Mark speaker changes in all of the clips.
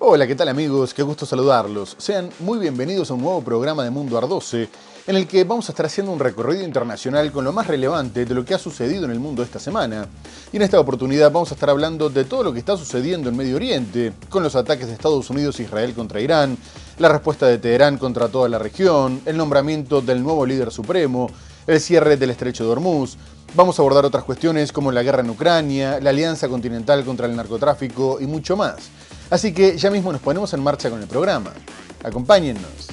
Speaker 1: Hola, ¿qué tal amigos? Qué gusto saludarlos. Sean muy bienvenidos a un nuevo programa de Mundo Ardose, en el que vamos a estar haciendo un recorrido internacional con lo más relevante de lo que ha sucedido en el mundo esta semana. Y en esta oportunidad vamos a estar hablando de todo lo que está sucediendo en Medio Oriente, con los ataques de Estados Unidos e Israel contra Irán, la respuesta de Teherán contra toda la región, el nombramiento del nuevo líder supremo, el cierre del estrecho de Hormuz. Vamos a abordar otras cuestiones como la guerra en Ucrania, la alianza continental contra el narcotráfico y mucho más. Así que ya mismo nos ponemos en marcha con el programa. Acompáñennos.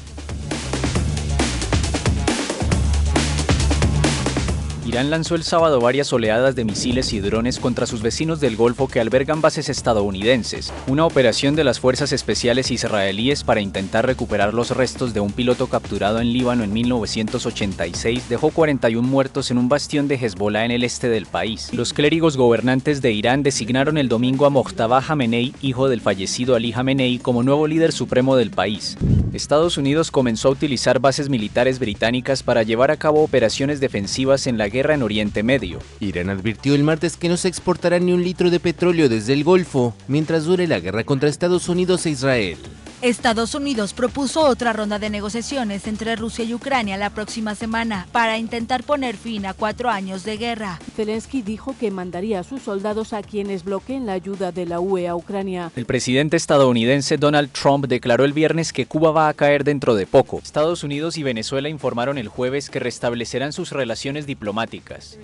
Speaker 2: Irán lanzó el sábado varias oleadas de misiles y drones contra sus vecinos del Golfo que albergan bases estadounidenses, una operación de las fuerzas especiales israelíes para intentar recuperar los restos de un piloto capturado en Líbano en 1986 dejó 41 muertos en un bastión de Hezbollah en el este del país. Los clérigos gobernantes de Irán designaron el domingo a Mojtaba Jamenei, hijo del fallecido Ali Jamenei, como nuevo líder supremo del país. Estados Unidos comenzó a utilizar bases militares británicas para llevar a cabo operaciones defensivas en la guerra en Oriente Medio.
Speaker 3: Irán advirtió el martes que no se exportará ni un litro de petróleo desde el Golfo mientras dure la guerra contra Estados Unidos e Israel.
Speaker 4: Estados Unidos propuso otra ronda de negociaciones entre Rusia y Ucrania la próxima semana para intentar poner fin a 4 años de guerra.
Speaker 5: Zelensky dijo que mandaría a sus soldados a quienes bloqueen la ayuda de la UE a Ucrania.
Speaker 2: El presidente estadounidense Donald Trump declaró el viernes que Cuba va a caer dentro de poco. Estados Unidos y Venezuela informaron el jueves que restablecerán sus relaciones diplomáticas.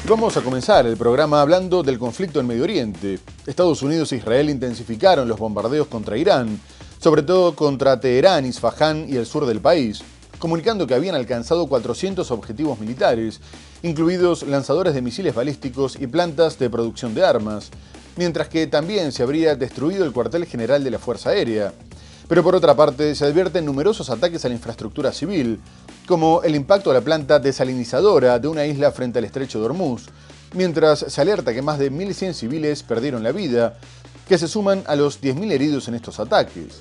Speaker 1: Vamos a comenzar el programa hablando del conflicto en Medio Oriente. Estados Unidos e Israel intensificaron los bombardeos contra Irán, sobre todo contra Teherán, Isfahán y el sur del país, comunicando que habían alcanzado 400 objetivos militares, incluidos lanzadores de misiles balísticos y plantas de producción de armas, mientras que también se habría destruido el cuartel general de la Fuerza Aérea. Pero por otra parte, se advierten numerosos ataques a la infraestructura civil, como el impacto a la planta desalinizadora de una isla frente al estrecho de Hormuz, mientras se alerta que más de 1.100 civiles perdieron la vida, que se suman a los 10.000 heridos en estos ataques.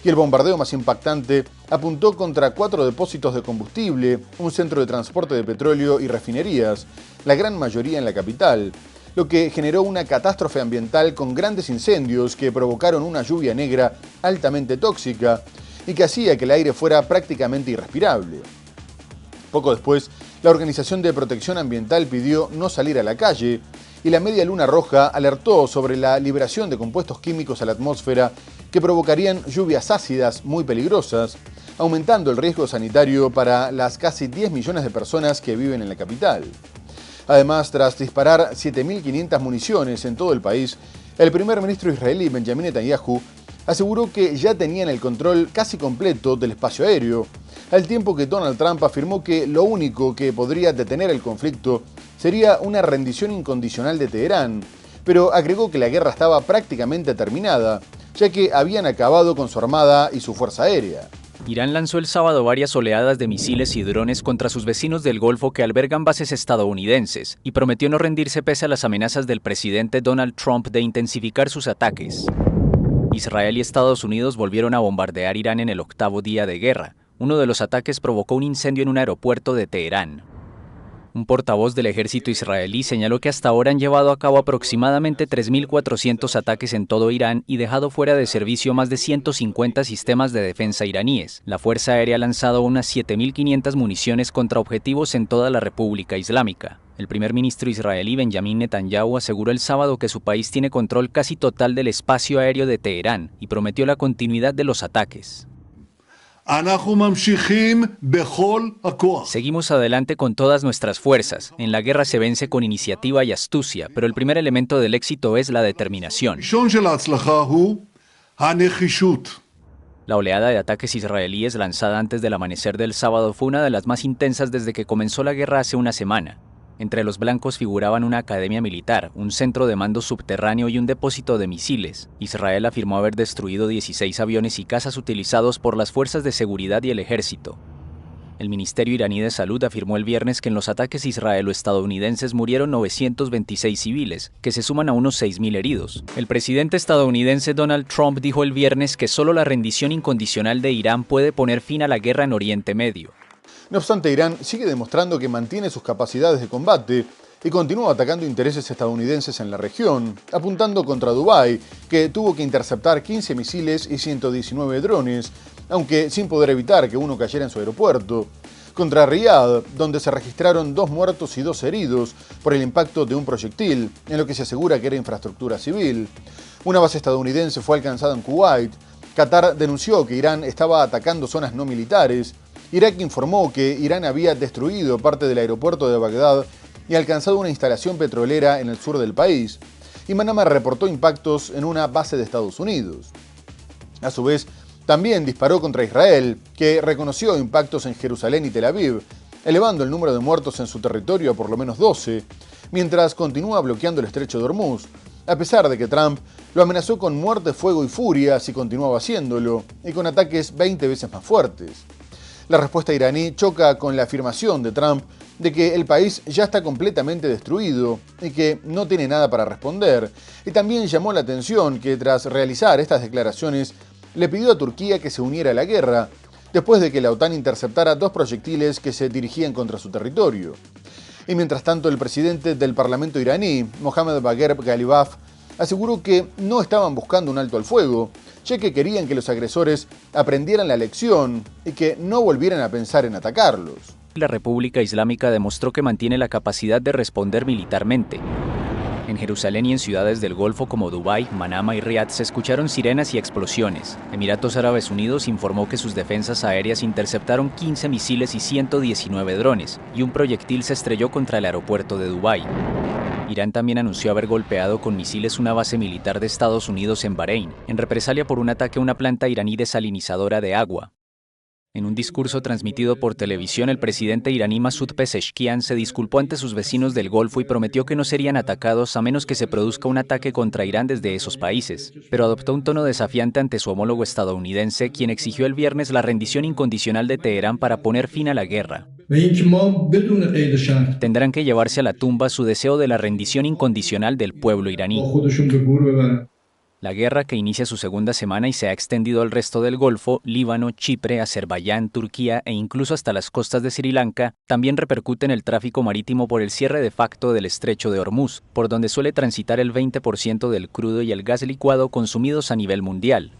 Speaker 1: Y el bombardeo más impactante apuntó contra 4 depósitos de combustible, un centro de transporte de petróleo y refinerías, la gran mayoría en la capital, lo que generó una catástrofe ambiental con grandes incendios que provocaron una lluvia negra altamente tóxica y que hacía que el aire fuera prácticamente irrespirable. Poco después, la Organización de Protección Ambiental pidió no salir a la calle y la Media Luna Roja alertó sobre la liberación de compuestos químicos a la atmósfera que provocarían lluvias ácidas muy peligrosas, aumentando el riesgo sanitario para las casi 10 millones de personas que viven en la capital. Además, tras disparar 7.500 municiones en todo el país, el primer ministro israelí Benjamin Netanyahu aseguró que ya tenían el control casi completo del espacio aéreo, al tiempo que Donald Trump afirmó que lo único que podría detener el conflicto sería una rendición incondicional de Teherán, pero agregó que la guerra estaba prácticamente terminada, ya que habían acabado con su armada y su fuerza aérea.
Speaker 2: Irán lanzó el sábado varias oleadas de misiles y drones contra sus vecinos del Golfo que albergan bases estadounidenses y prometió no rendirse pese a las amenazas del presidente Donald Trump de intensificar sus ataques. Israel y Estados Unidos volvieron a bombardear Irán en el 8º día de guerra. Uno de los ataques provocó un incendio en un aeropuerto de Teherán. Un portavoz del ejército israelí señaló que hasta ahora han llevado a cabo aproximadamente 3.400 ataques en todo Irán y dejado fuera de servicio más de 150 sistemas de defensa iraníes. La Fuerza Aérea ha lanzado unas 7.500 municiones contra objetivos en toda la República Islámica. El primer ministro israelí Benjamin Netanyahu aseguró el sábado que su país tiene control casi total del espacio aéreo de Teherán y prometió la continuidad de los ataques. Seguimos adelante con todas nuestras fuerzas. En la guerra se vence con iniciativa y astucia, pero el primer elemento del éxito es la determinación. La oleada de ataques israelíes lanzada antes del amanecer del sábado fue una de las más intensas desde que comenzó la guerra hace una semana. Entre los blancos figuraban una academia militar, un centro de mando subterráneo y un depósito de misiles. Israel afirmó haber destruido 16 aviones y cazas utilizados por las fuerzas de seguridad y el ejército. El Ministerio iraní de Salud afirmó el viernes que en los ataques israelo-estadounidenses murieron 926 civiles, que se suman a unos 6.000 heridos. El presidente estadounidense Donald Trump dijo el viernes que solo la rendición incondicional de Irán puede poner fin a la guerra en Oriente Medio.
Speaker 1: No obstante, Irán sigue demostrando que mantiene sus capacidades de combate y continuó atacando intereses estadounidenses en la región, apuntando contra Dubái, que tuvo que interceptar 15 misiles y 119 drones, aunque sin poder evitar que uno cayera en su aeropuerto. Contra Riad, donde se registraron 2 muertos y 2 heridos por el impacto de un proyectil, en lo que se asegura que era infraestructura civil. Una base estadounidense fue alcanzada en Kuwait. Qatar denunció que Irán estaba atacando zonas no militares. Irak informó que Irán había destruido parte del aeropuerto de Bagdad y alcanzado una instalación petrolera en el sur del país. Y Manama reportó impactos en una base de Estados Unidos. A su vez, también disparó contra Israel, que reconoció impactos en Jerusalén y Tel Aviv, elevando el número de muertos en su territorio a por lo menos 12, mientras continúa bloqueando el estrecho de Hormuz, a pesar de que Trump lo amenazó con muerte, fuego y furia si continuaba haciéndolo, y con ataques 20 veces más fuertes. La respuesta iraní choca con la afirmación de Trump de que el país ya está completamente destruido y que no tiene nada para responder, y también llamó la atención que tras realizar estas declaraciones le pidió a Turquía que se uniera a la guerra, después de que la OTAN interceptara 2 proyectiles que se dirigían contra su territorio. Y mientras tanto, el presidente del Parlamento iraní, Mohammad Bagher Ghalibaf, aseguró que no estaban buscando un alto al fuego, ya que querían que los agresores aprendieran la lección y que no volvieran a pensar en atacarlos.
Speaker 2: La República Islámica demostró que mantiene la capacidad de responder militarmente. En Jerusalén y en ciudades del Golfo como Dubái, Manama y Riad se escucharon sirenas y explosiones. Emiratos Árabes Unidos informó que sus defensas aéreas interceptaron 15 misiles y 119 drones, y un proyectil se estrelló contra el aeropuerto de Dubái. Irán también anunció haber golpeado con misiles una base militar de Estados Unidos en Bahrein, en represalia por un ataque a una planta iraní desalinizadora de agua. En un discurso transmitido por televisión, el presidente iraní Masoud Pezeshkian se disculpó ante sus vecinos del Golfo y prometió que no serían atacados a menos que se produzca un ataque contra Irán desde esos países, pero adoptó un tono desafiante ante su homólogo estadounidense, quien exigió el viernes la rendición incondicional de Teherán para poner fin a la guerra. Tendrán que llevarse a la tumba su deseo de la rendición incondicional del pueblo iraní. La guerra, que inicia su segunda semana y se ha extendido al resto del Golfo, Líbano, Chipre, Azerbaiyán, Turquía e incluso hasta las costas de Sri Lanka, también repercute en el tráfico marítimo por el cierre de facto del estrecho de Hormuz, por donde suele transitar el 20% del crudo y el gas licuado consumidos a nivel mundial.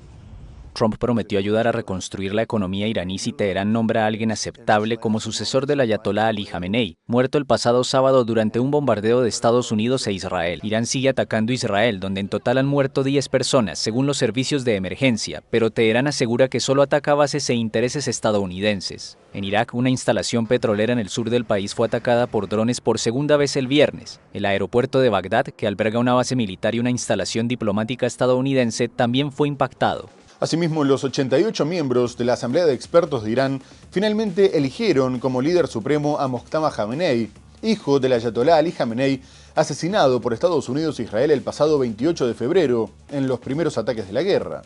Speaker 2: Trump prometió ayudar a reconstruir la economía iraní si Teherán nombra a alguien aceptable como sucesor del ayatolá Ali Jamenei, muerto el pasado sábado durante un bombardeo de Estados Unidos e Israel. Irán sigue atacando Israel, donde en total han muerto 10 personas, según los servicios de emergencia, pero Teherán asegura que solo ataca bases e intereses estadounidenses. En Irak, una instalación petrolera en el sur del país fue atacada por drones por segunda vez el viernes. El aeropuerto de Bagdad, que alberga una base militar y una instalación diplomática estadounidense, también fue impactado.
Speaker 1: Asimismo, los 88 miembros de la Asamblea de Expertos de Irán finalmente eligieron como líder supremo a Mojtaba Khamenei, hijo del ayatolá Ali Khamenei, asesinado por Estados Unidos e Israel el pasado 28 de febrero, en los primeros ataques de la guerra.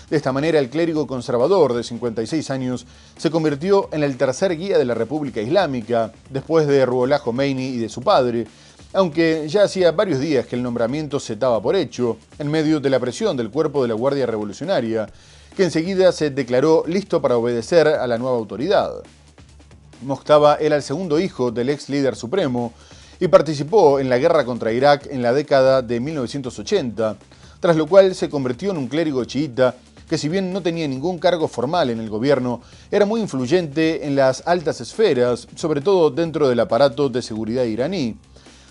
Speaker 1: De esta manera, el clérigo conservador de 56 años se convirtió en el tercer guía de la República Islámica, después de Ruhollah Khomeini y de su padre, aunque ya hacía varios días que el nombramiento se daba por hecho, en medio de la presión del cuerpo de la Guardia Revolucionaria, que enseguida se declaró listo para obedecer a la nueva autoridad. Mojtaba era el segundo hijo del ex líder supremo y participó en la guerra contra Irak en la década de 1980, tras lo cual se convirtió en un clérigo chiita que, si bien no tenía ningún cargo formal en el gobierno, era muy influyente en las altas esferas, sobre todo dentro del aparato de seguridad iraní,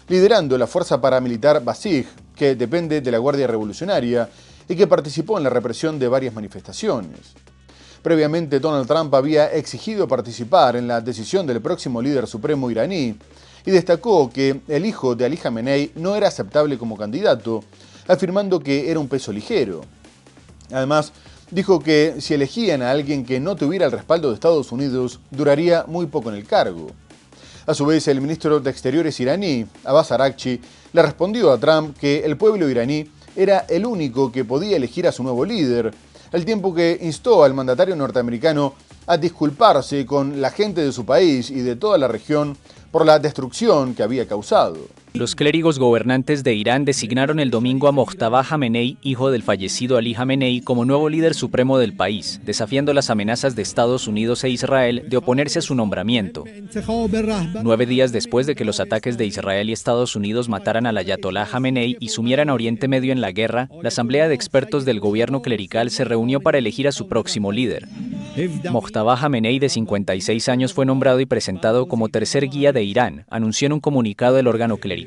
Speaker 1: liderando la fuerza paramilitar Basij, que depende de la Guardia Revolucionaria y que participó en la represión de varias manifestaciones. Previamente, Donald Trump había exigido participar en la decisión del próximo líder supremo iraní y destacó que el hijo de Ali Khamenei no era aceptable como candidato, afirmando que era un peso ligero. Además, dijo que si elegían a alguien que no tuviera el respaldo de Estados Unidos, duraría muy poco en el cargo. A su vez, el ministro de Exteriores iraní, Abbas Araghchi, le respondió a Trump que el pueblo iraní era el único que podía elegir a su nuevo líder, al tiempo que instó al mandatario norteamericano a disculparse con la gente de su país y de toda la región por la destrucción que había causado.
Speaker 2: Los clérigos gobernantes de Irán designaron el domingo a Mojtaba Jamenei, hijo del fallecido Ali Jamenei, como nuevo líder supremo del país, desafiando las amenazas de Estados Unidos e Israel de oponerse a su nombramiento. 9 días después de que los ataques de Israel y Estados Unidos mataran al ayatolá Jamenei y sumieran a Oriente Medio en la guerra, la asamblea de expertos del gobierno clerical se reunió para elegir a su próximo líder. Mojtaba Jamenei, de 56 años, fue nombrado y presentado como tercer guía de Irán, anunció en un comunicado el órgano clerical,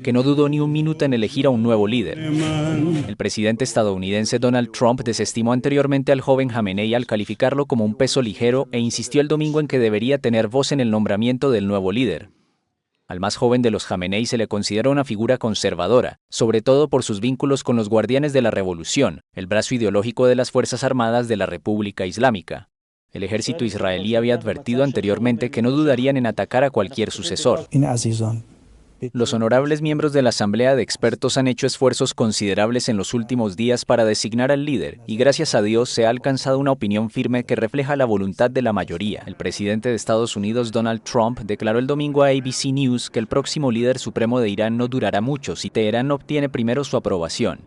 Speaker 2: que no dudó ni un minuto en elegir a un nuevo líder. El presidente estadounidense Donald Trump desestimó anteriormente al joven Jamenei al calificarlo como un peso ligero e insistió el domingo en que debería tener voz en el nombramiento del nuevo líder. Al más joven de los Jamenei se le considera una figura conservadora, sobre todo por sus vínculos con los guardianes de la revolución, el brazo ideológico de las Fuerzas Armadas de la República Islámica. El ejército israelí había advertido anteriormente que no dudarían en atacar a cualquier sucesor. Los honorables miembros de la Asamblea de Expertos han hecho esfuerzos considerables en los últimos días para designar al líder, y gracias a Dios se ha alcanzado una opinión firme que refleja la voluntad de la mayoría. El presidente de Estados Unidos, Donald Trump, declaró el domingo a ABC News que el próximo líder supremo de Irán no durará mucho si Teherán no obtiene primero su aprobación.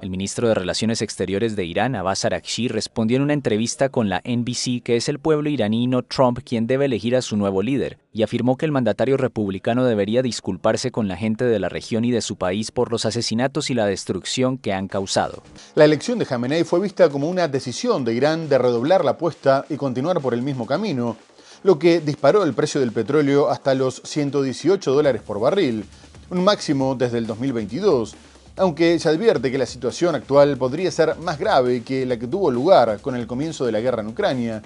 Speaker 2: El ministro de Relaciones Exteriores de Irán, Abbas Araghchi, respondió en una entrevista con la NBC que es el pueblo iraní, no Trump, quien debe elegir a su nuevo líder, y afirmó que el mandatario republicano debería disculparse con la gente de la región y de su país por los asesinatos y la destrucción que han causado.
Speaker 1: La elección de Jamenei fue vista como una decisión de Irán de redoblar la apuesta y continuar por el mismo camino, lo que disparó el precio del petróleo hasta los $118 por barril, un máximo desde el 2022, aunque se advierte que la situación actual podría ser más grave que la que tuvo lugar con el comienzo de la guerra en Ucrania,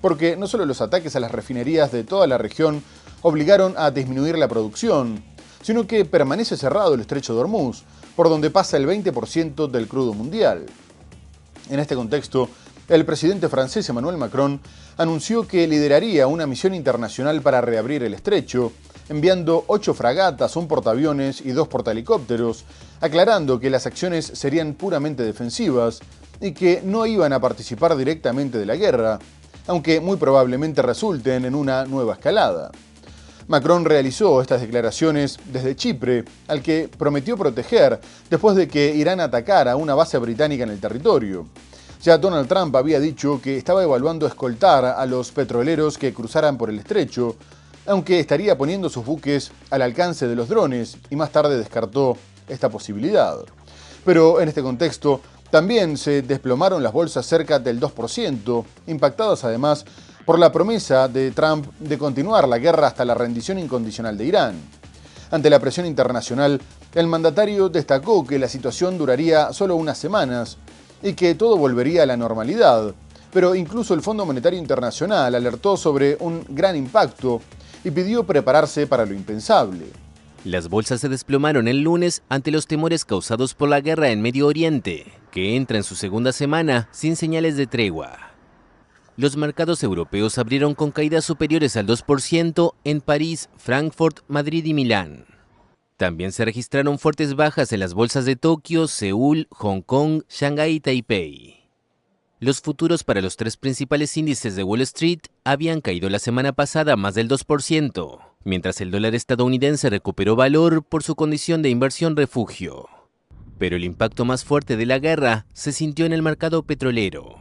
Speaker 1: porque no solo los ataques a las refinerías de toda la región obligaron a disminuir la producción, sino que permanece cerrado el estrecho de Hormuz, por donde pasa el 20% del crudo mundial. En este contexto, el presidente francés Emmanuel Macron anunció que lideraría una misión internacional para reabrir el estrecho, enviando 8 fragatas, un portaaviones y 2 portahelicópteros, aclarando que las acciones serían puramente defensivas y que no iban a participar directamente de la guerra, aunque muy probablemente resulten en una nueva escalada. Macron realizó estas declaraciones desde Chipre, al que prometió proteger después de que Irán atacara una base británica en el territorio. Ya Donald Trump había dicho que estaba evaluando escoltar a los petroleros que cruzaran por el estrecho, aunque estaría poniendo sus buques al alcance de los drones, y más tarde descartó esta posibilidad. Pero en este contexto también se desplomaron las bolsas cerca del 2%, impactadas además por la promesa de Trump de continuar la guerra hasta la rendición incondicional de Irán. Ante la presión internacional, el mandatario destacó que la situación duraría solo unas semanas y que todo volvería a la normalidad, pero incluso el Fondo Monetario Internacional alertó sobre un gran impacto y pidió prepararse para lo impensable.
Speaker 3: Las bolsas se desplomaron el lunes ante los temores causados por la guerra en Medio Oriente, que entra en su segunda semana sin señales de tregua. Los mercados europeos abrieron con caídas superiores al 2% en París, Frankfurt, Madrid y Milán. También se registraron fuertes bajas en las bolsas de Tokio, Seúl, Hong Kong, Shanghái y Taipei. Los futuros para los 3 principales índices de Wall Street habían caído la semana pasada más del 2%, mientras el dólar estadounidense recuperó valor por su condición de inversión refugio. Pero el impacto más fuerte de la guerra se sintió en el mercado petrolero.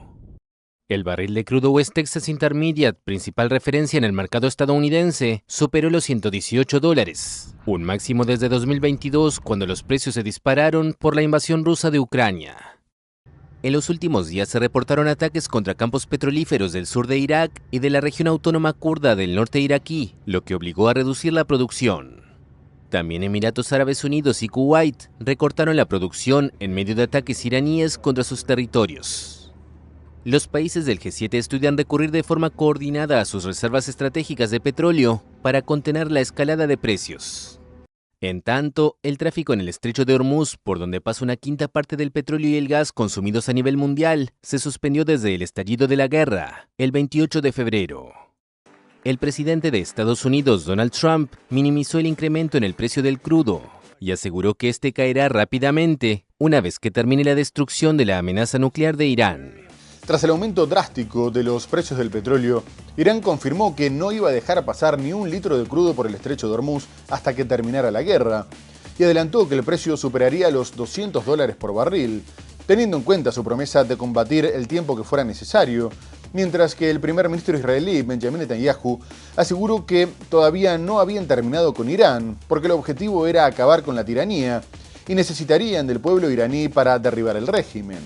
Speaker 3: El barril de crudo West Texas Intermediate, principal referencia en el mercado estadounidense, superó los $118, un máximo desde 2022 cuando los precios se dispararon por la invasión rusa de Ucrania. En los últimos días se reportaron ataques contra campos petrolíferos del sur de Irak y de la región autónoma kurda del norte iraquí, lo que obligó a reducir la producción. También Emiratos Árabes Unidos y Kuwait recortaron la producción en medio de ataques iraníes contra sus territorios. Los países del G7 estudian recurrir de forma coordinada a sus reservas estratégicas de petróleo para contener la escalada de precios. En tanto, el tráfico en el estrecho de Hormuz, por donde pasa una quinta parte del petróleo y el gas consumidos a nivel mundial, se suspendió desde el estallido de la guerra, el 28 de febrero. El presidente de Estados Unidos, Donald Trump, minimizó el incremento en el precio del crudo y aseguró que este caerá rápidamente una vez que termine la destrucción de la amenaza nuclear de Irán.
Speaker 1: Tras el aumento drástico de los precios del petróleo, Irán confirmó que no iba a dejar pasar ni un litro de crudo por el estrecho de Hormuz hasta que terminara la guerra, y adelantó que el precio superaría los $200 por barril, teniendo en cuenta su promesa de combatir el tiempo que fuera necesario, mientras que el primer ministro israelí, Benjamin Netanyahu, aseguró que todavía no habían terminado con Irán, porque el objetivo era acabar con la tiranía y necesitarían del pueblo iraní para derribar el régimen.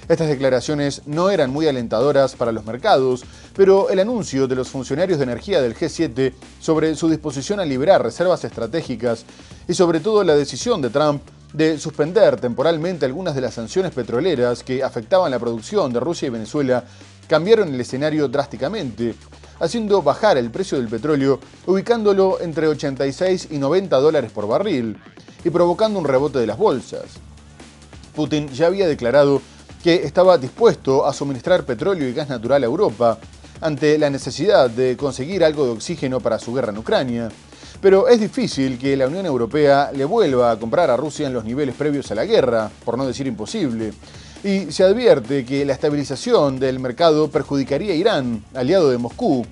Speaker 1: Estas declaraciones no eran muy alentadoras para los mercados, pero el anuncio de los funcionarios de energía del G7 sobre su disposición a liberar reservas estratégicas y sobre todo la decisión de Trump de suspender temporalmente algunas de las sanciones petroleras que afectaban la producción de Rusia y Venezuela cambiaron el escenario drásticamente, haciendo bajar el precio del petróleo, ubicándolo entre $86 y $90 por barril y provocando un rebote de las bolsas. Putin ya había declarado que estaba dispuesto a suministrar petróleo y gas natural a Europa ante la necesidad de conseguir algo de oxígeno para su guerra en Ucrania. Pero es difícil que la Unión Europea le vuelva a comprar a Rusia en los niveles previos a la guerra, por no decir imposible. Y se advierte que la estabilización del mercado perjudicaría a Irán, aliado de Moscú,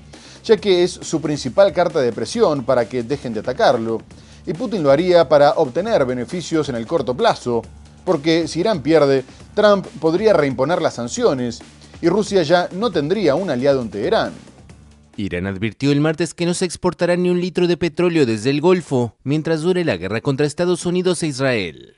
Speaker 1: ya que es su principal carta de presión para que dejen de atacarlo. Y Putin lo haría para obtener beneficios en el corto plazo, porque si Irán pierde, Trump podría reimponer las sanciones y Rusia ya no tendría un aliado en Teherán.
Speaker 3: Irán advirtió el martes que no se exportará ni un litro de petróleo desde el Golfo mientras dure la guerra contra Estados Unidos e Israel.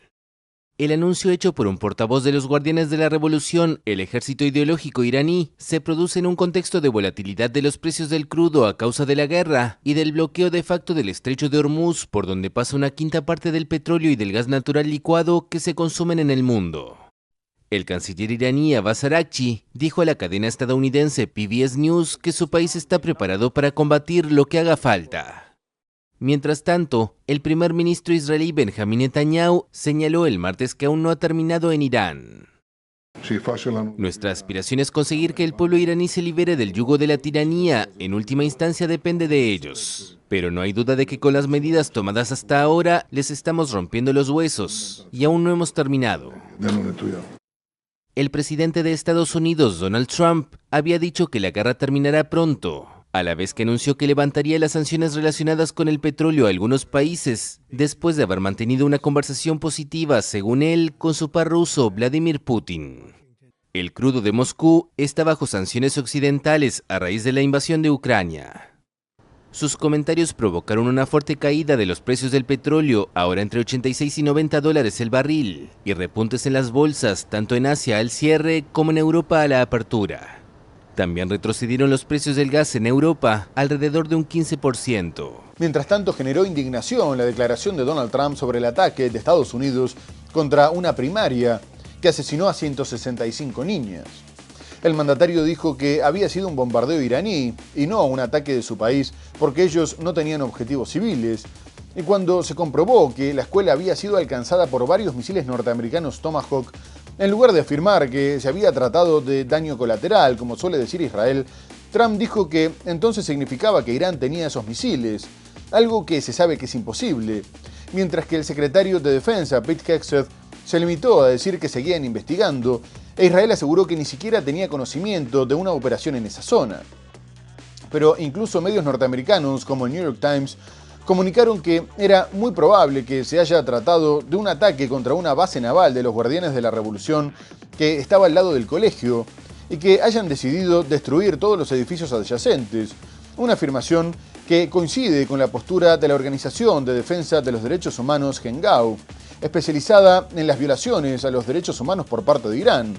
Speaker 3: El anuncio hecho por un portavoz de los Guardianes de la Revolución, el ejército ideológico iraní, se produce en un contexto de volatilidad de los precios del crudo a causa de la guerra y del bloqueo de facto del estrecho de Hormuz, por donde pasa una quinta parte del petróleo y del gas natural licuado que se consumen en el mundo. El canciller iraní Abbas Araghchi dijo a la cadena estadounidense PBS News que su país está preparado para combatir lo que haga falta. Mientras tanto, el primer ministro israelí Benjamin Netanyahu señaló el martes que aún no ha terminado en Irán. Nuestra aspiración es conseguir que el pueblo iraní se libere del yugo de la tiranía. En última instancia depende de ellos. Pero no hay duda de que con las medidas tomadas hasta ahora les estamos rompiendo los huesos. Y aún no hemos terminado. El presidente de Estados Unidos, Donald Trump, había dicho que la guerra terminará pronto, a la vez que anunció que levantaría las sanciones relacionadas con el petróleo a algunos países, después de haber mantenido una conversación positiva, según él, con su par ruso, Vladimir Putin. El crudo de Moscú está bajo sanciones occidentales a raíz de la invasión de Ucrania. Sus comentarios provocaron una fuerte caída de los precios del petróleo, ahora entre $86 y $90 el barril, y repuntes en las bolsas, tanto en Asia al cierre como en Europa a la apertura. También retrocedieron los precios del gas en Europa, alrededor de un 15%.
Speaker 1: Mientras tanto, generó indignación la declaración de Donald Trump sobre el ataque de Estados Unidos contra una primaria que asesinó a 165 niñas. El mandatario dijo que había sido un bombardeo iraní y no un ataque de su país porque ellos no tenían objetivos civiles. Y cuando se comprobó que la escuela había sido alcanzada por varios misiles norteamericanos Tomahawk, en lugar de afirmar que se había tratado de daño colateral, como suele decir Israel, Trump dijo que entonces significaba que Irán tenía esos misiles, algo que se sabe que es imposible, mientras que el secretario de Defensa, Pete Hegseth, se limitó a decir que seguían investigando, e Israel aseguró que ni siquiera tenía conocimiento de una operación en esa zona. Pero incluso medios norteamericanos como el New York Times comunicaron que era muy probable que se haya tratado de un ataque contra una base naval de los Guardianes de la Revolución que estaba al lado del colegio y que hayan decidido destruir todos los edificios adyacentes, una afirmación que coincide con la postura de la Organización de Defensa de los Derechos Humanos Hengau, especializada en las violaciones a los derechos humanos por parte de Irán,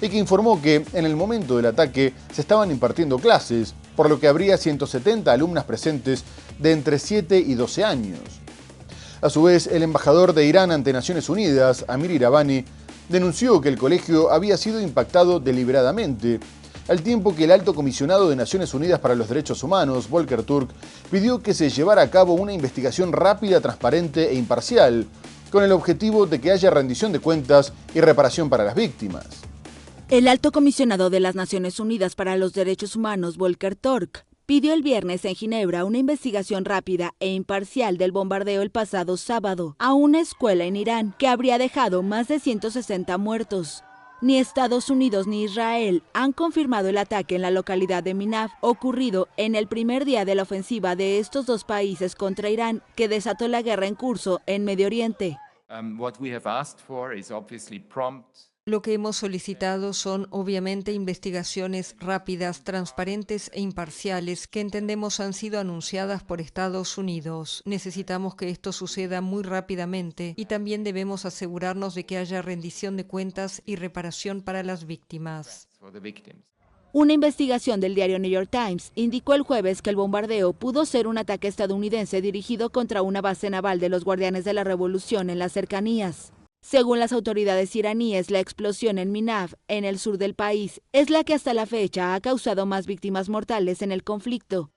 Speaker 1: y que informó que en el momento del ataque se estaban impartiendo clases, por lo que habría 170 alumnas presentes de entre 7 y 12 años. A su vez, el embajador de Irán ante Naciones Unidas, Amir Iravani, denunció que el colegio había sido impactado deliberadamente, al tiempo que el alto comisionado de Naciones Unidas para los Derechos Humanos, Volker Turk, pidió que se llevara a cabo una investigación rápida, transparente e imparcial, con el objetivo de que haya rendición de cuentas y reparación para las víctimas.
Speaker 4: El alto comisionado de las Naciones Unidas para los Derechos Humanos, Volker Turk, pidió el viernes en Ginebra una investigación rápida e imparcial del bombardeo el pasado sábado a una escuela en Irán que habría dejado más de 160 muertos. Ni Estados Unidos ni Israel han confirmado el ataque en la localidad de Minaf, ocurrido en el primer día de la ofensiva de estos dos países contra Irán, que desató la guerra en curso en Medio Oriente.
Speaker 6: Lo que hemos solicitado son, obviamente, investigaciones rápidas, transparentes e imparciales que entendemos han sido anunciadas por Estados Unidos. Necesitamos que esto suceda muy rápidamente y también debemos asegurarnos de que haya rendición de cuentas y reparación para las víctimas.
Speaker 4: Una investigación del diario New York Times indicó el jueves que el bombardeo pudo ser un ataque estadounidense dirigido contra una base naval de los Guardianes de la Revolución en las cercanías. Según las autoridades iraníes, la explosión en Minaf, en el sur del país, es la que hasta la fecha ha causado más víctimas mortales en el conflicto.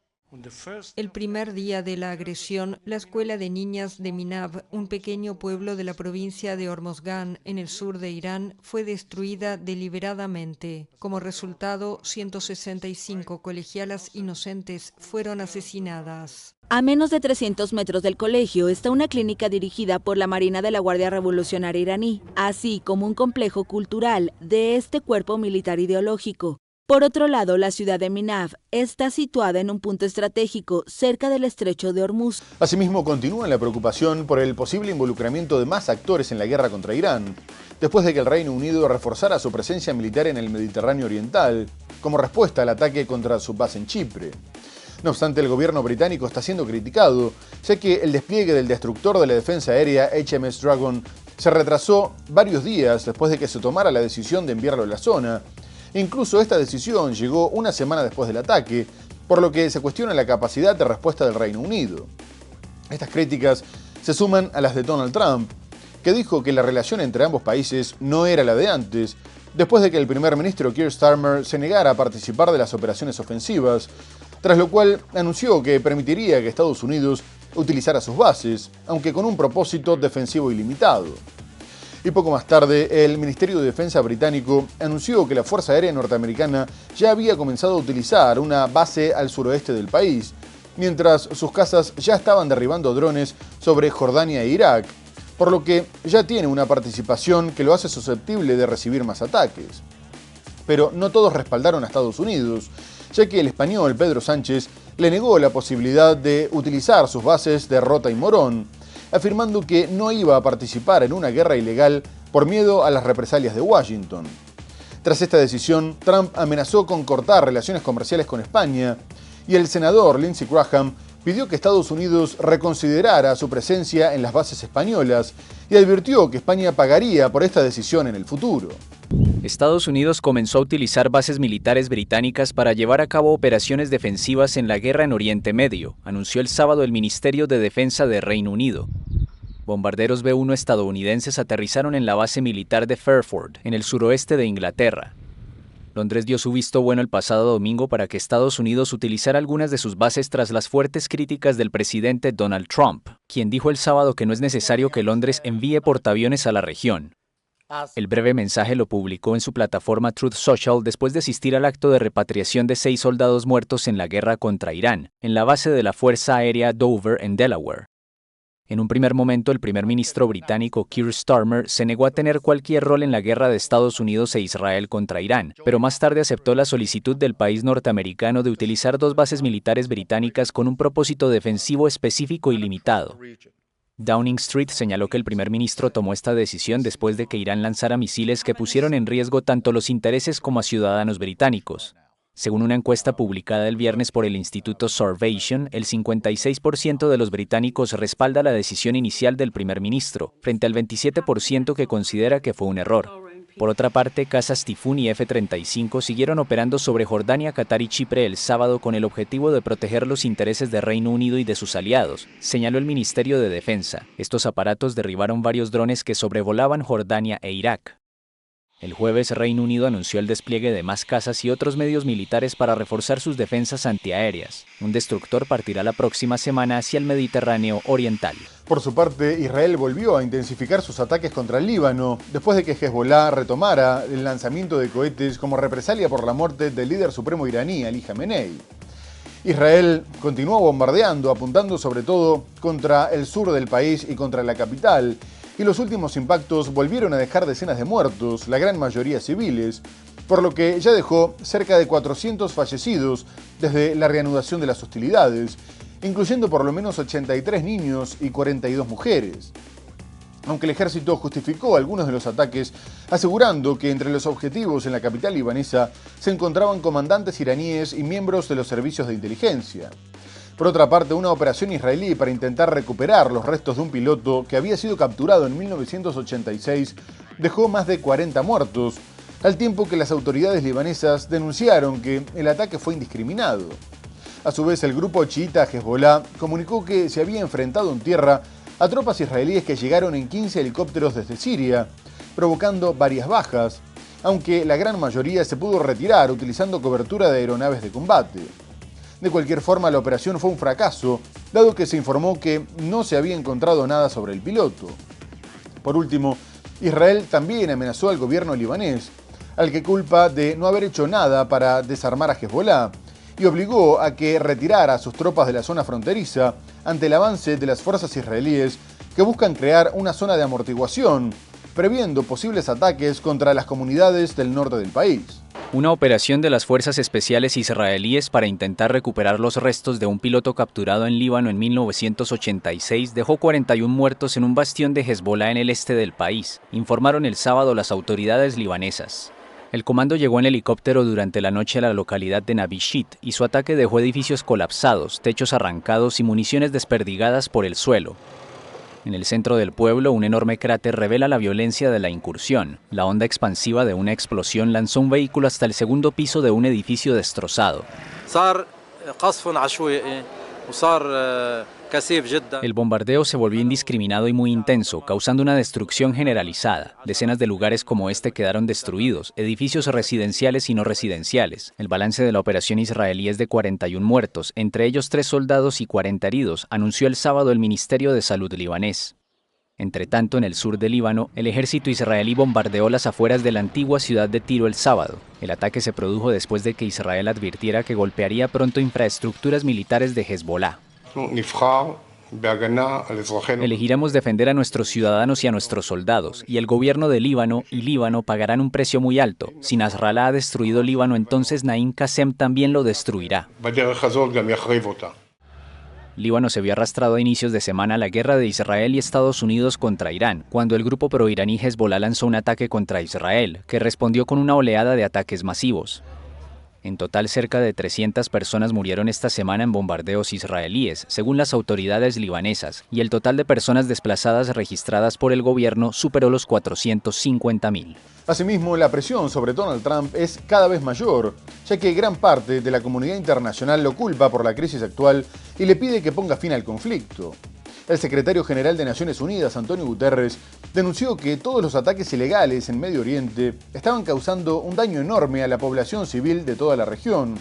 Speaker 6: El primer día de la agresión, la escuela de niñas de Minaf, un pequeño pueblo de la provincia de Hormozgan, en el sur de Irán, fue destruida deliberadamente. Como resultado, 165 colegialas inocentes fueron asesinadas.
Speaker 4: A menos de 300 metros del colegio está una clínica dirigida por la Marina de la Guardia Revolucionaria iraní, así como un complejo cultural de este cuerpo militar ideológico. Por otro lado, la ciudad de Minaf está situada en un punto estratégico cerca del estrecho de Hormuz.
Speaker 1: Asimismo, continúa la preocupación por el posible involucramiento de más actores en la guerra contra Irán, después de que el Reino Unido reforzara su presencia militar en el Mediterráneo Oriental, como respuesta al ataque contra su base en Chipre. No obstante, el gobierno británico está siendo criticado, ya que el despliegue del destructor de la defensa aérea HMS Dragon se retrasó varios días después de que se tomara la decisión de enviarlo a la zona. Incluso esta decisión llegó una semana después del ataque, por lo que se cuestiona la capacidad de respuesta del Reino Unido. Estas críticas se suman a las de Donald Trump, que dijo que la relación entre ambos países no era la de antes, después de que el primer ministro Keir Starmer se negara a participar de las operaciones ofensivas, tras lo cual anunció que permitiría que Estados Unidos utilizara sus bases, aunque con un propósito defensivo ilimitado. Y poco más tarde, el Ministerio de Defensa británico anunció que la Fuerza Aérea Norteamericana ya había comenzado a utilizar una base al suroeste del país, mientras sus cazas ya estaban derribando drones sobre Jordania e Irak, por lo que ya tiene una participación que lo hace susceptible de recibir más ataques. Pero no todos respaldaron a Estados Unidos, ya que el español Pedro Sánchez le negó la posibilidad de utilizar sus bases de Rota y Morón, afirmando que no iba a participar en una guerra ilegal por miedo a las represalias de Washington. Tras esta decisión, Trump amenazó con cortar relaciones comerciales con España y el senador Lindsey Graham pidió que Estados Unidos reconsiderara su presencia en las bases españolas y advirtió que España pagaría por esta decisión en el futuro.
Speaker 2: Estados Unidos comenzó a utilizar bases militares británicas para llevar a cabo operaciones defensivas en la guerra en Oriente Medio, anunció el sábado el Ministerio de Defensa de Reino Unido. Bombarderos B-1 estadounidenses aterrizaron en la base militar de Fairford, en el suroeste de Inglaterra. Londres dio su visto bueno el pasado domingo para que Estados Unidos utilizara algunas de sus bases tras las fuertes críticas del presidente Donald Trump, quien dijo el sábado que no es necesario que Londres envíe portaaviones a la región. El breve mensaje lo publicó en su plataforma Truth Social después de asistir al acto de repatriación de 6 soldados muertos en la guerra contra Irán, en la base de la Fuerza Aérea Dover en Delaware. En un primer momento, el primer ministro británico Keir Starmer se negó a tener cualquier rol en la guerra de Estados Unidos e Israel contra Irán, pero más tarde aceptó la solicitud del país norteamericano de utilizar 2 bases militares británicas con un propósito defensivo específico y limitado. Downing Street señaló que el primer ministro tomó esta decisión después de que Irán lanzara misiles que pusieron en riesgo tanto los intereses como a ciudadanos británicos. Según una encuesta publicada el viernes por el Instituto Survation, el 56% de los británicos respalda la decisión inicial del primer ministro, frente al 27% que considera que fue un error. Por otra parte, cazas Tifún y F-35 siguieron operando sobre Jordania, Qatar y Chipre el sábado con el objetivo de proteger los intereses de Reino Unido y de sus aliados, señaló el Ministerio de Defensa. Estos aparatos derribaron varios drones que sobrevolaban Jordania e Irak. El jueves, Reino Unido anunció el despliegue de más cazas y otros medios militares para reforzar sus defensas antiaéreas. Un destructor partirá la próxima semana hacia el Mediterráneo Oriental.
Speaker 1: Por su parte, Israel volvió a intensificar sus ataques contra el Líbano, después de que Hezbollah retomara el lanzamiento de cohetes como represalia por la muerte del líder supremo iraní, Ali Khamenei. Israel continuó bombardeando, apuntando sobre todo contra el sur del país y contra la capital, y los últimos impactos volvieron a dejar decenas de muertos, la gran mayoría civiles, por lo que ya dejó cerca de 400 fallecidos desde la reanudación de las hostilidades, incluyendo por lo menos 83 niños y 42 mujeres. Aunque el ejército justificó algunos de los ataques, asegurando que entre los objetivos en la capital libanesa se encontraban comandantes iraníes y miembros de los servicios de inteligencia. Por otra parte, una operación israelí para intentar recuperar los restos de un piloto que había sido capturado en 1986 dejó más de 40 muertos, al tiempo que las autoridades libanesas denunciaron que el ataque fue indiscriminado. A su vez, el grupo chiita Hezbollah comunicó que se había enfrentado en tierra a tropas israelíes que llegaron en 15 helicópteros desde Siria, provocando varias bajas, aunque la gran mayoría se pudo retirar utilizando cobertura de aeronaves de combate. De cualquier forma, la operación fue un fracaso, dado que se informó que no se había encontrado nada sobre el piloto. Por último, Israel también amenazó al gobierno libanés, al que culpa de no haber hecho nada para desarmar a Hezbollah, y obligó a que retirara a sus tropas de la zona fronteriza ante el avance de las fuerzas israelíes que buscan crear una zona de amortiguación, previendo posibles ataques contra las comunidades del norte del país.
Speaker 2: Una operación de las fuerzas especiales israelíes para intentar recuperar los restos de un piloto capturado en Líbano en 1986 dejó 41 muertos en un bastión de Hezbollah en el este del país, informaron el sábado las autoridades libanesas. El comando llegó en helicóptero durante la noche a la localidad de Nabishit y su ataque dejó edificios colapsados, techos arrancados y municiones desperdigadas por el suelo. En el centro del pueblo, un enorme cráter revela la violencia de la incursión. La onda expansiva de una explosión lanzó un vehículo hasta el segundo piso de un edificio destrozado. El bombardeo se volvió indiscriminado y muy intenso, causando una destrucción generalizada. Decenas de lugares como este quedaron destruidos, edificios residenciales y no residenciales. El balance de la operación israelí es de 41 muertos, entre ellos 3 soldados y 40 heridos, anunció el sábado el Ministerio de Salud libanés. Entretanto, en el sur del Líbano, el ejército israelí bombardeó las afueras de la antigua ciudad de Tiro el sábado. El ataque se produjo después de que Israel advirtiera que golpearía pronto infraestructuras militares de Hezbollah. Elegiremos defender a nuestros ciudadanos y a nuestros soldados, y el gobierno de Líbano y Líbano pagarán un precio muy alto. Si Nasrallah ha destruido Líbano, entonces Naim Qassem también lo destruirá. Líbano se vio arrastrado a inicios de semana a la guerra de Israel y Estados Unidos contra Irán, cuando el grupo proiraní Hezbollah lanzó un ataque contra Israel, que respondió con una oleada de ataques masivos. En total, cerca de 300 personas murieron esta semana en bombardeos israelíes, según las autoridades libanesas, y el total de personas desplazadas registradas por el gobierno superó los 450.000.
Speaker 1: Asimismo, la presión sobre Donald Trump es cada vez mayor, ya que gran parte de la comunidad internacional lo culpa por la crisis actual y le pide que ponga fin al conflicto. El secretario general de Naciones Unidas, Antonio Guterres, denunció que todos los ataques ilegales en Medio Oriente estaban causando un daño enorme a la población civil de toda la región,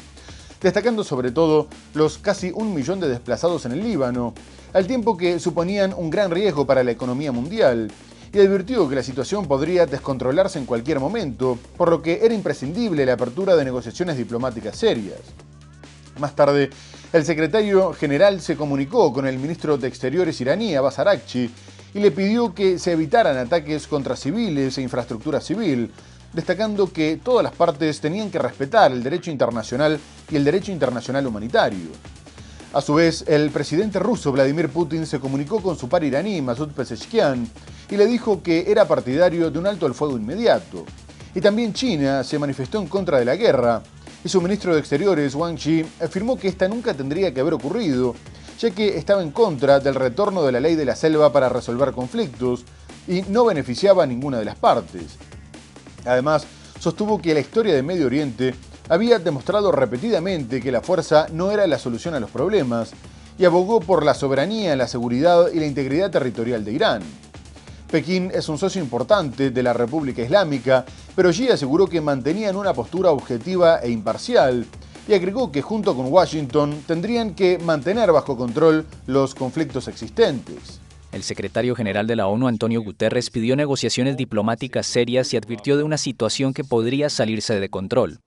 Speaker 1: destacando sobre todo los casi 1 millón de desplazados en el Líbano, al tiempo que suponían un gran riesgo para la economía mundial, y advirtió que la situación podría descontrolarse en cualquier momento, por lo que era imprescindible la apertura de negociaciones diplomáticas serias. Más tarde, el secretario general se comunicó con el ministro de Exteriores iraní, Abbas Araghchi, y le pidió que se evitaran ataques contra civiles e infraestructura civil, destacando que todas las partes tenían que respetar el derecho internacional y el derecho internacional humanitario. A su vez, el presidente ruso Vladimir Putin se comunicó con su par iraní, Masoud Pezeshkian, y le dijo que era partidario de un alto al fuego inmediato. Y también China se manifestó en contra de la guerra, y su ministro de Exteriores, Wang Yi, afirmó que esta nunca tendría que haber ocurrido, ya que estaba en contra del retorno de la ley de la selva para resolver conflictos y no beneficiaba a ninguna de las partes. Además, sostuvo que la historia de Medio Oriente había demostrado repetidamente que la fuerza no era la solución a los problemas y abogó por la soberanía, la seguridad y la integridad territorial de Irán. Pekín es un socio importante de la República Islámica, pero Xi aseguró que mantenían una postura objetiva e imparcial y agregó que junto con Washington tendrían que mantener bajo control los conflictos existentes.
Speaker 2: El secretario general de la ONU, Antonio Guterres, pidió negociaciones diplomáticas serias y advirtió de una situación que podría salirse de control.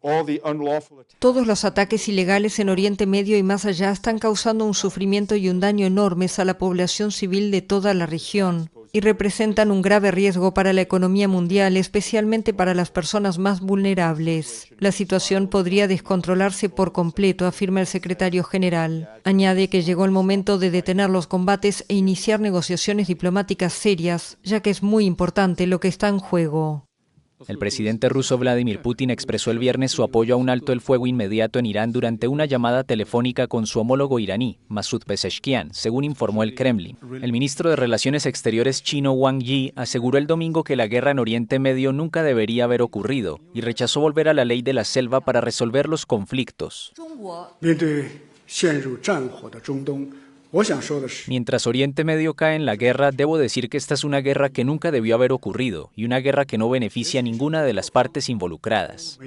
Speaker 6: Todos los ataques ilegales en Oriente Medio y más allá están causando un sufrimiento y un daño enormes a la población civil de toda la región. y representan un grave riesgo para la economía mundial, especialmente para las personas más vulnerables. La situación podría descontrolarse por completo, afirma el secretario general. Añade que llegó el momento de detener los combates e iniciar negociaciones diplomáticas serias, ya que es muy importante lo que está en juego.
Speaker 2: El presidente ruso Vladimir Putin expresó el viernes su apoyo a un alto el fuego inmediato en Irán durante una llamada telefónica con su homólogo iraní, Masoud Pezeshkian, según informó el Kremlin. El ministro de Relaciones Exteriores chino Wang Yi aseguró el domingo que la guerra en Oriente Medio nunca debería haber ocurrido y rechazó volver a la ley de la selva para resolver los conflictos. Mientras Oriente Medio cae en la guerra, debo decir que esta es una guerra que nunca debió haber ocurrido y una guerra que no beneficia a ninguna de las partes involucradas.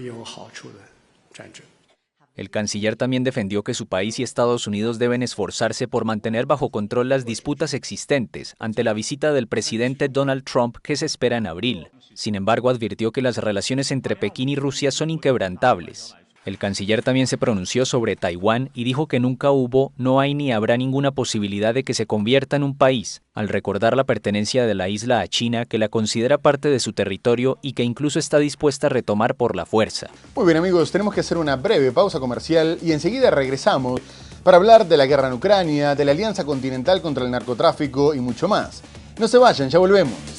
Speaker 2: El canciller también defendió que su país y Estados Unidos deben esforzarse por mantener bajo control las disputas existentes ante la visita del presidente Donald Trump que se espera en abril. Sin embargo, advirtió que las relaciones entre Pekín y Rusia son inquebrantables. El canciller también se pronunció sobre Taiwán y dijo que nunca hubo, no hay ni habrá ninguna posibilidad de que se convierta en un país, al recordar la pertenencia de la isla a China, que la considera parte de su territorio y que incluso está dispuesta a retomar por la fuerza.
Speaker 1: Muy bien, amigos, tenemos que hacer una breve pausa comercial y enseguida regresamos para hablar de la guerra en Ucrania, de la Alianza Continental contra el narcotráfico y mucho más. No se vayan, ya volvemos.